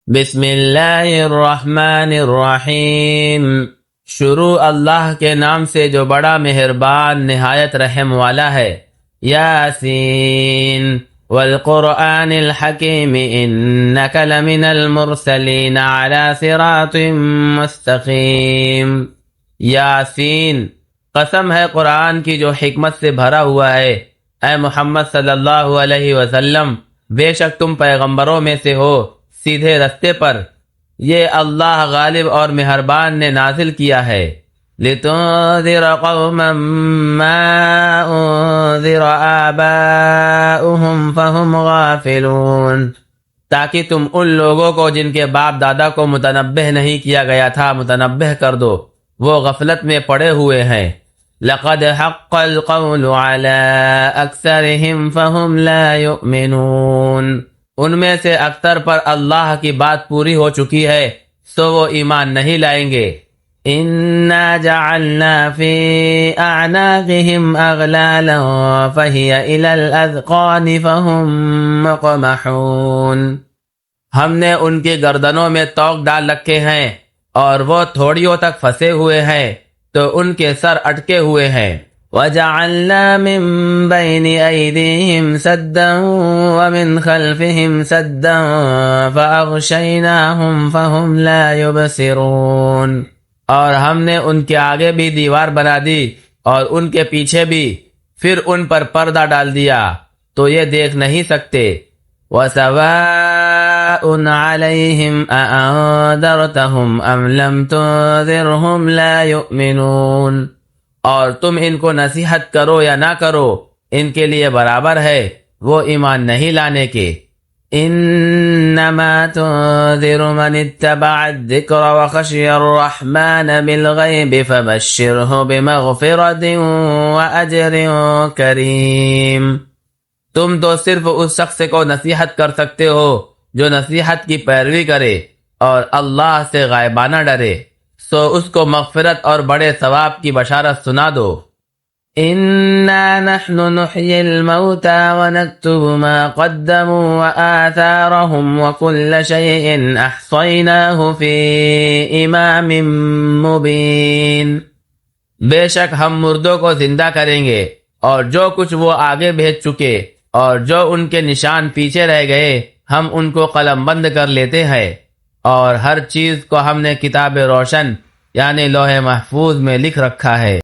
بسم اللہ الرحمن الرحیم۔ شروع اللہ کے نام سے جو بڑا مہربان نہایت رحم والا ہے۔ یاسین والقرآن الحکیم انک لمن المرسلین علی صراط مستقیم۔ یاسین، قسم ہے قرآن کی جو حکمت سے بھرا ہوا ہے۔ اے محمد صلی اللہ علیہ وسلم، بے شک تم پیغمبروں میں سے ہو سیدھے رستے پر۔ یہ اللہ غالب اور مہربان نے نازل کیا ہے۔ لِتُنذِرَ قَوْمًا مَّا أُنذِرَ آبَاؤُهُمْ فَهُمْ غَافِلُونَ، تاکہ تم ان لوگوں کو جن کے باپ دادا کو متنبہ نہیں کیا گیا تھا متنبہ کر دو، وہ غفلت میں پڑے ہوئے ہیں۔ لَقَدْ حَقَّ الْقَوْلُ عَلَىٰ أَكْثَرِهِمْ فَهُمْ لَا يُؤْمِنُونَ، ان میں سے اکثر پر اللہ کی بات پوری ہو چکی ہے سو وہ ایمان نہیں لائیں گے۔ اِنَّا جَعَلْنَا فِي أَعْنَاقِهِمْ أَغْلَالًا فَهِيَ إِلَى الْأَذْقَانِ فَهُمْ مُقْمَحُونَ، ہم نے ان کی گردنوں میں طوق ڈال رکھے ہیں اور وہ تھوڑیوں تک پھنسے ہوئے ہیں تو ان کے سر اٹکے ہوئے ہیں۔ وَجَعَلْنَا مِن بَيْنِ أَيْدِيهِمْ سَدًّا وَمِنْ خَلْفِهِمْ سَدًّا فَأَغْشَيْنَاهُمْ فَهُمْ لَا يُبْصِرُونَ، اور ہم نے ان کے آگے بھی دیوار بنا دی اور ان کے پیچھے بھی، پھر ان پر پردہ ڈال دیا تو یہ دیکھ نہیں سکتے۔ وَسَوَاءٌ عَلَيْهِمْ أَأَنذَرْتَهُمْ أَمْ لَمْ تُنذِرْهُمْ لَا يُؤْمِنُونَ، اور تم ان کو نصیحت کرو یا نہ کرو ان کے لیے برابر ہے، وہ ایمان نہیں لانے کے۔ انما تنذر من اتبع الذکر وخشی الرحمن بالغیب فبشرہ بمغفرۃ واجر کریم، تم تو صرف اس شخص کو نصیحت کر سکتے ہو جو نصیحت کی پیروی کرے اور اللہ سے غائبانہ ڈرے، سو اس کو مغفرت اور بڑے ثواب کی بشارت سنا دو۔ اِنَّا نَحْنُ نُحْيِي الْمَوْتَى وَنَكْتُبُ مَا قَدَّمُوا وَآثَارَهُمْ وَكُلَّ شَيْءٍ أَحْصَيْنَاهُ فِي إِمَامٍ مُبِينٍ، بے شک ہم مردوں کو زندہ کریں گے اور جو کچھ وہ آگے بھیج چکے اور جو ان کے نشان پیچھے رہ گئے ہم ان کو قلم بند کر لیتے ہیں، اور ہر چیز کو ہم نے کتاب روشن یعنی لوح محفوظ میں لکھ رکھا ہے۔